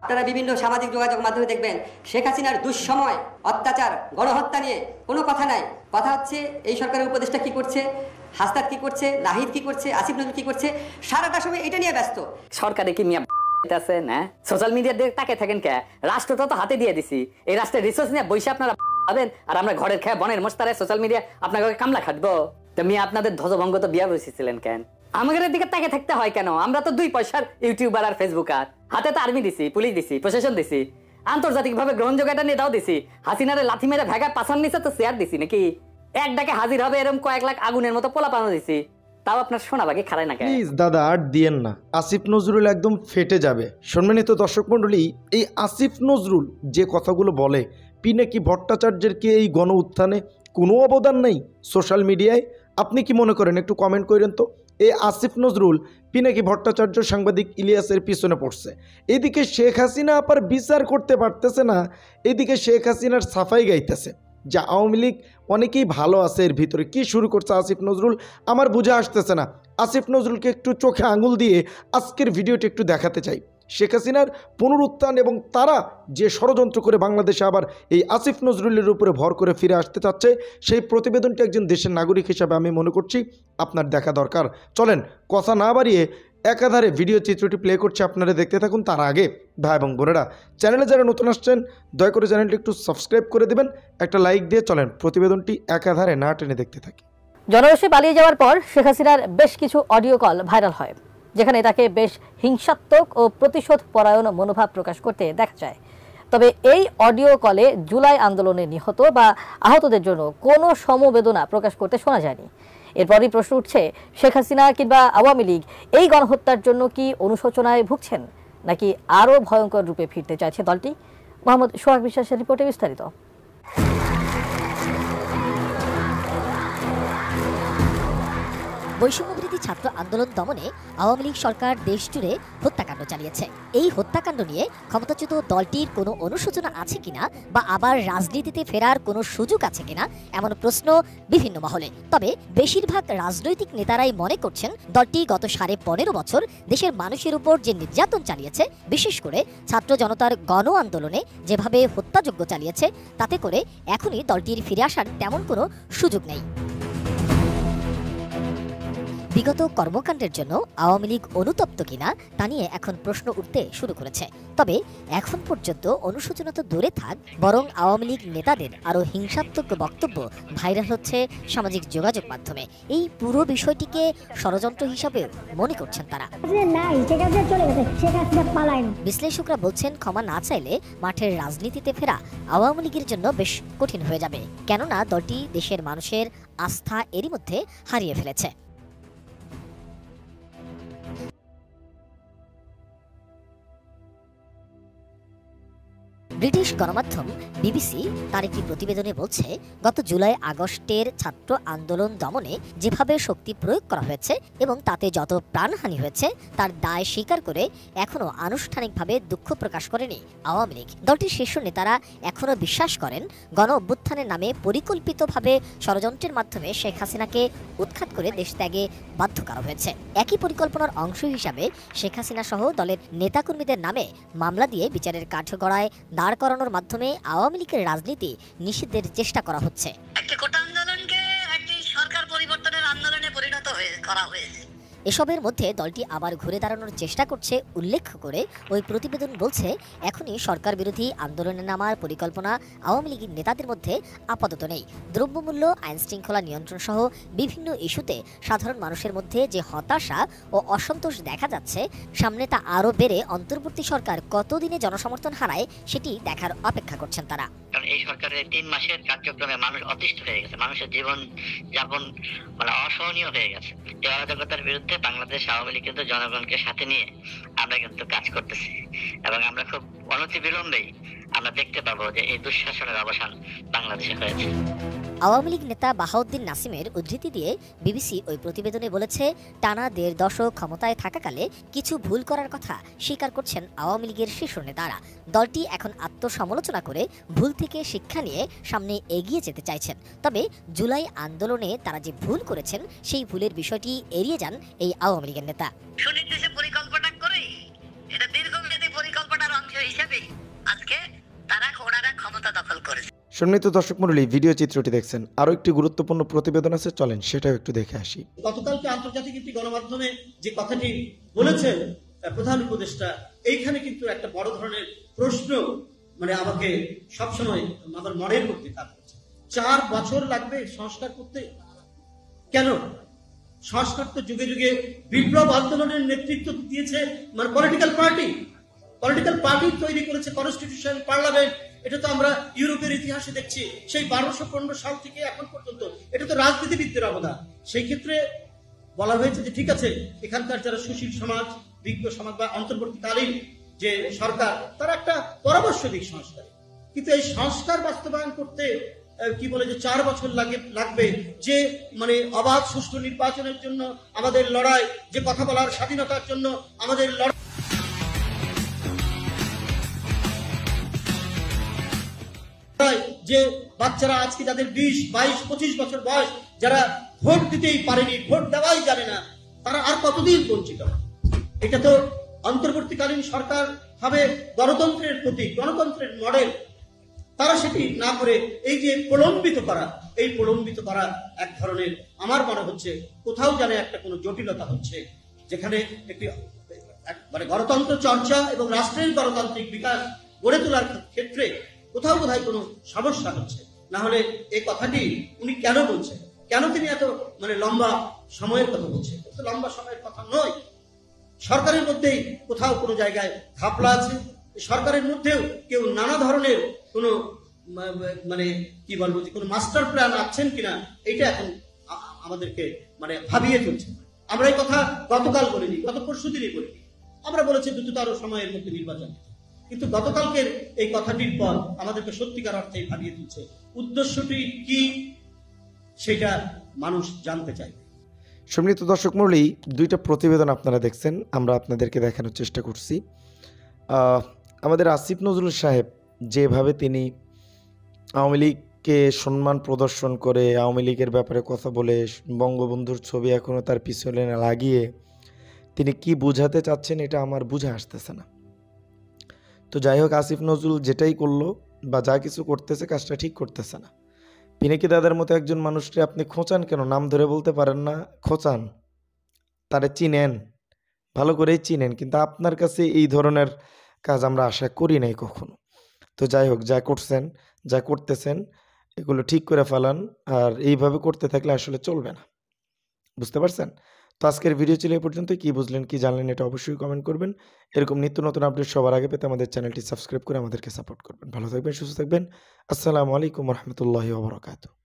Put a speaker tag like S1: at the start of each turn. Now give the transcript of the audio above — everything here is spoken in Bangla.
S1: আপনারা বিভিন্ন সামাজিক যোগাযোগ মাধ্যমে দেখবেন শেখ হাসিনার দুঃসময়, অত্যাচার, গণহত্যা নিয়ে কোনো কথা নাই। কথা হচ্ছে এই সরকারের উপদেষ্টা কি করছে, হাসনাত কি করছে, নাহিদ কি করছে, আসিফ নজরুল কি করছে, সারাটা সময় এটা নিয়ে ব্যস্ত।
S2: সরকারে কি মিয়া আছে না? সোশ্যাল মিডিয়া দিয়ে তাকে থাকেন কে? রাষ্ট্রটা তো হাতে দিয়ে দিছি। এই রাষ্ট্রের রিসোর্স নিয়ে বসে আপনারা পাবেন, আর আমরা ঘরের খেয়ে বনের মোস্তারে সোশ্যাল মিডিয়া আপনাকে কামলা খাটবো। তো মিয়া আপনাদের ধ্বজভঙ্গ তো বিয়া বসেছিলেন কেন? আমাদের দিকে তাকে থাকতে হয় কেন? আমরা তো 2 পয়সার ইউটিউবার আর ফেসবুকার। হাতে তো আর্মি দিছি, পুলিশ দিছি, প্রশাসন দিছি, আন্তর্জাতিক ভাবে গ্রহণযোগ্যতা নেতাও দিছি। হাসিনারে লাথি মেরে ভেগা পাছার নিচে তো শেয়ার দিছি নাকি? এক ডাকে হাজির হবে এরকম কয়েক লাখ আগুনের মতো পোলা পানো দিছি। তাও আপনার শোনা বাকি খারাই না কেন?
S3: প্লিজ দাদা আর দিয়েন না, আসিফ নজরুল একদম ফেটে যাবে। সম্মানিত দর্শক মণ্ডলী, এই আসিফ নজরুল যে কথাগুলো বলে, পিনাকি ভট্টাচার্যের কি এই গণ উত্থানে কোনো অবদান নেই সোশ্যাল মিডিয়ায়? আপনি কি মনে করেন? একটু কমেন্ট করেন তো। এই আসিফ নজরুল পিনাকি ভট্টাচার্য সাংবাদিক ইলিয়াসের পিছনে পড়ছে, এদিকে শেখ হাসিনা আবার বিচার করতে পারতেছে না, এদিকে শেখ হাসিনার সাফাই গাইতেছে যে আওয়ামী লীগ অনেকেই ভালো আছে। এর ভিতরে কি শুরু করছে আসিফ নজরুল আমার বুঝে আসতেছে না। আসিফ নজরুলকে একটু চোখে আঙুল দিয়ে আজকের ভিডিওটি একটু দেখাতে চাই। শেখ হাসিনার পুনরুত্থান এবং তারা যে ষড়যন্ত্র করে বাংলাদেশে আবার এই আসিফ নজরুলের উপরে ভর করে ফিরে আসতে চাচ্ছে, সেই প্রতিবেদনটি একজন দেশের নাগরিক হিসাবে আমি মনে করছি আপনার দেখা দরকার। চলেন কথা না বাড়িয়ে একাধারে ভিডিও চিত্রটি প্লে করছে, আপনারা দেখতে থাকুন। তার আগে ভাই এবং বোনেরা, চ্যানেলে যারা নতুন আসছেন দয়া করে চ্যানেলটি একটু সাবস্ক্রাইব করে দেবেন, একটা লাইক দিয়ে চলেন প্রতিবেদনটি একাধারে না টেনে দেখতে থাকি।
S4: জনরোষে পালিয়ে যাওয়ার পর শেখ হাসিনার বেশ কিছু অডিও কল ভাইরাল হয়, যেখানে তাকে বেশ হিংসাত্মক ও প্রতিশোধ পরায়ণ মনোভাব প্রকাশ করতে দেখা যায়। তবে এই অডিও কলে জুলাই আন্দোলনে নিহত বা আহতদের জন্য কোনো সমবেদনা প্রকাশ করতে শোনা যায়নি। এরপরই প্রশ্ন উঠছে, শেখ হাসিনা কিংবা আওয়ামী লীগ এই গণহত্যার জন্য কি অনুশোচনায় ভুগছেন, নাকি আরও ভয়ঙ্কর রূপে ফিরতে চাইছে দলটি? মোহাম্মদ সোহাগ বিশ্বাসের রিপোর্টে বিস্তারিত।
S5: বৈষম্যবিরোধী ছাত্র আন্দোলন দমনে আওয়ামী লীগ সরকার দেশ জুড়ে হত্যাকাণ্ড চালিয়েছে। এই হত্যাকাণ্ড নিয়ে ক্ষমতাচ্যুত দলটির কোনো অনুশোচনা আছে কিনা বা আবার রাজনীতিতে ফেরার কোনো সুযোগ আছে কিনা এমন প্রশ্ন বিভিন্ন মহলে। তবে বেশিরভাগ রাজনৈতিক নেতারাই মনে করছেন দলটি গত 15.5 বছর দেশের মানুষের উপর যে নির্যাতন চালিয়েছে, বিশেষ করে ছাত্র জনতার গণ আন্দোলনে যেভাবে হত্যাযজ্ঞ চালিয়েছে, তাতে করে এখনই দলটির ফিরে আসার তেমন কোনো সুযোগ নেই। বিগত কর্মকাণ্ডের জন্য আওয়ামী লীগ অনুতপ্ত কিনা তা নিয়ে এখন প্রশ্ন উঠতে শুরু করেছে। তবে এখন পর্যন্ত অনুশোচনা তো দূরে থাক, বরং আওয়ামী লীগ নেতাদের আরও হিংসাত্মক বক্তব্য ভাইরাল হচ্ছে সামাজিক যোগাযোগ মাধ্যমে। এই পুরো বিষয়টিকে ষড়যন্ত্র হিসাবেও মনে করছেন তারা। বিশ্লেষকরা বলছেন, ক্ষমা না চাইলে মাঠের রাজনীতিতে ফেরা আওয়ামী লীগের জন্য বেশ কঠিন হয়ে যাবে, কেননা দলটি দেশের মানুষের আস্থা এরই মধ্যে হারিয়ে ফেলেছে। ব্রিটিশ গণমাধ্যম বিবিসি তার একটি প্রতিবেদনে বলছে, গত জুলাই আগস্টের ছাত্র আন্দোলন দমনে যেভাবে শক্তি প্রয়োগ করা হয়েছে এবং তাতে যত প্রাণহানি হয়েছে তার দায় স্বীকার করে এখনও আনুষ্ঠানিকভাবে দুঃখ প্রকাশ করেনি আওয়ামী লীগ। দলটির শীর্ষ নেতারা এখনও বিশ্বাস করেন গণ অভ্যুত্থানের নামে পরিকল্পিতভাবে ষড়যন্ত্রের মাধ্যমে শেখ হাসিনাকে উৎখাত করে দেশ ত্যাগে বাধ্য করা হয়েছে। একই পরিকল্পনার অংশ হিসাবে শেখ হাসিনা সহ দলের নেতাকর্মীদের নামে মামলা দিয়ে বিচারের কাঠগড়ায় দাঁড় করানোর মাধ্যমে আওয়ামী লীগের রাজনীতি নিষিদ্ধের চেষ্টা করা হচ্ছে।
S6: একটি কোটা আন্দোলনকে একটি সরকার পরিবর্তনের আন্দোলনে পরিণত করা হয়েছে।
S5: এসবের মধ্যে দলটি আবার ঘুরে দাঁড়ানোর চেষ্টা করছে উল্লেখ করে ওই প্রতিবেদন বলছে, এখনই সরকার বিরোধী আন্দোলনে নামার পরিকল্পনা আওয়ামী লীগের নেতাদের মধ্যে আপাতত নেই। দ্রব্যমূল্য, আইন শৃঙ্খলা নিয়ন্ত্রণ সহ বিভিন্ন ইস্যুতে সাধারণ মানুষের মধ্যে যে হতাশা ও অসন্তোষ দেখা যাচ্ছে, সামনে তা আরও বেড়ে অন্তর্বর্তী সরকার কতদিনে জনসমর্থন হারায় সেটি দেখার অপেক্ষা করছেন তারা।
S6: কারণ এই সরকারের 3 মাসের কার্যক্রমে মানুষ অতিষ্ঠ হয়ে গেছে, মানুষের জীবন যাপন অসহনীয় হয়ে গেছে। এই অরাজকতার বিরুদ্ধে বাংলাদেশ আওয়ামী লীগ কিন্তু জনগণকে সাথে নিয়ে আমরা কিন্তু কাজ করতেছি এবং আমরা খুব অনতিবিলম্বেই আমরা দেখতে পাবো যে এই দুঃশাসনের অবসান বাংলাদেশে হয়েছে।
S5: আওয়ামী লীগ নেতা বাহাউদ্দিন নাসিমের উদ্ধৃতি দিয়ে বিবিসি ওই প্রতিবেদনে বলেছে, টানা 1.5 দশক ক্ষমতায় থাকাকালে কিছু ভুল করার কথা স্বীকার করছেন আওয়ামী লীগের শীর্ষ নেতারা। দলটি এখন আত্মসমালোচনা করে ভুল থেকে শিক্ষা নিয়ে সামনে এগিয়ে যেতে চাইছেন। তবে জুলাই আন্দোলনে তারা যে ভুল করেছেন সেই ভুলের বিষয়টি এড়িয়ে যান এই আওয়ামী লীগের নেতা।
S6: সুনির্দিষ্ট পরিকল্পনা করে এটা দীর্ঘমেয়াদী পরিকল্পনার অংশ হিসেবে
S3: সম্মানিত দর্শক মণ্ডলী, ভিডিও চিত্রটি দেখছেন, আরও একটি গুরুত্বপূর্ণ প্রতিবেদন আছে, চলেন সেটাও একটু দেখে আসি।
S7: গতকালকে আন্তর্জাতিক একটি গণমাধ্যমে যে কথাটি বলেছেন প্রধান উপদেষ্টা, এইখানে কিন্তু একটা বড় ধরনের প্রশ্ন আমাকে সবসময় আমার মনের মধ্যে কাজ করছে। 4 বছর লাগবে সংস্কার করতে? কেন? সংস্কার তো যুগে যুগে বিপ্লব আন্দোলনের নেতৃত্ব দিয়েছে পলিটিক্যাল পার্টি তৈরি করেছে, কনস্টিটিউশন, পার্লামেন্ট। এটা তো আমরা ইউরোপের ইতিহাসে দেখছি, সেই 1215 সাল থেকে এখন পর্যন্ত। এটা তো রাজনীতিবিদদের অবদান। সেই ক্ষেত্রে বলা হয়েছে যে ঠিক আছে, এখানকার যারা সুশীল সমাজ, বিজ্ঞ সমাজ বা অন্তর্বর্তীকালীন যে সরকার, তারা একটা পরামর্শ দিক সংস্কার। কিন্তু এই সংস্কার বাস্তবায়ন করতে কি বলে যে 4 বছর লাগবে, যে অবাধ সুষ্ঠু নির্বাচনের জন্য আমাদের লড়াই, যে কথা বলার স্বাধীনতার জন্য আমাদের লড়াই, যে বাচ্চারা আজকে যাদের 20, 22, 25 বছর বয়স, যারা ভোট দিতেই পারেনি, ভোট দেওয়াই জানে না, তারা আর কতদিন বঞ্চিত? এটা তো অন্তর্বর্তীকালীন সরকার হবে গণতন্ত্রের প্রতীক, গণতন্ত্রের মডেল। তারা সেটি না করে এই যে প্রলম্বিত করা এক ধরনের, আমার মনে হচ্ছে কোথাও জানে একটা কোনো জটিলতা হচ্ছে, যেখানে একটি গণতন্ত্র চর্চা এবং রাষ্ট্রের গণতান্ত্রিক বিকাশ গড়ে তোলার ক্ষেত্রে কোথাও বোধহয় কোনো সমস্যা হচ্ছে। না হলে এই কথাটি উনি কেন বলছেন? কেন তিনি এত লম্বা সময়ের কথা বলছেন? লম্বা সময়ের কথা নয়। সরকারের মধ্যেই কোথাও কোনো জায়গায় ঘাপলা আছে। সরকারের মধ্যেও কেউ নানা ধরনের কোনো কি বলবো, যে কোনো মাস্টার প্ল্যান আছেন কিনা, এইটা এখন আমাদেরকে ভাবিয়ে তুলছে। আমরা এই কথা গতকাল বলিনি, গত পরশু দিনই বলিনি। আমরা বলেছি দ্রুততর সময়ের মধ্যে নির্বাচন। কিন্তু গতকালকের এই কথাটির পর আমাদেরকে সত্যিকার অর্থে ভাবিয়ে তুলছে। উদ্দেশ্যটি কি সেটা মানুষ জানতে চায়।
S3: সম্মানিত দর্শক মণ্ডলী, 2টা প্রতিবেদন আপনারা দেখছেন, আমরা আপনাদেরকে দেখানোর চেষ্টা করছি। আমাদের আসিফ নজরুল সাহেব যেভাবে তিনি আওয়ামী লীগকে সম্মান প্রদর্শন করে, আওয়ামী লীগের ব্যাপারে কথা বলে, বঙ্গবন্ধুর ছবি এখনও তার পিছনে লাগিয়ে তিনি কি বোঝাতে চাচ্ছেন, এটা আমার বুঝে আসতেছে না। তো যাই হোক, আসিফ নজরুল যেটাই করলো বা যা কিছু করতেছে, কাজটা ঠিক করতেছে না। পিনাকি দাদার মতো একজন মানুষকে আপনি খোঁচান কেন? নাম ধরে বলতে পারেন না, খোঁচান। তারে চিনেন, ভালো করেই চিনেন, কিন্তু আপনার কাছে এই ধরনের কাজ আমরা আশা করি নাই কখনো। তো যাই হোক, যা করছেন, যা করতেছেন, এগুলো ঠিক করে ফেলান। আর এইভাবে করতে থাকলে আসলে চলবে না, বুঝতে পারছেন? তো আজকের ভিডিও ছিল এই পর্যন্ত। কি বুঝলেন, কি জানলেন, এটা অবশ্যই কমেন্ট করবেন। এরকম নিত্য নতুন আপডেট সবার আগে পেতে আমাদের চ্যানেলটি সাবস্ক্রাইব করে আমাদেরকে সাপোর্ট করবেন। ভালো থাকবেন, সুস্থ থাকবেন। আসসালামু আলাইকুম রহমতুল্লাহি ওয়া বারাকাতুহু।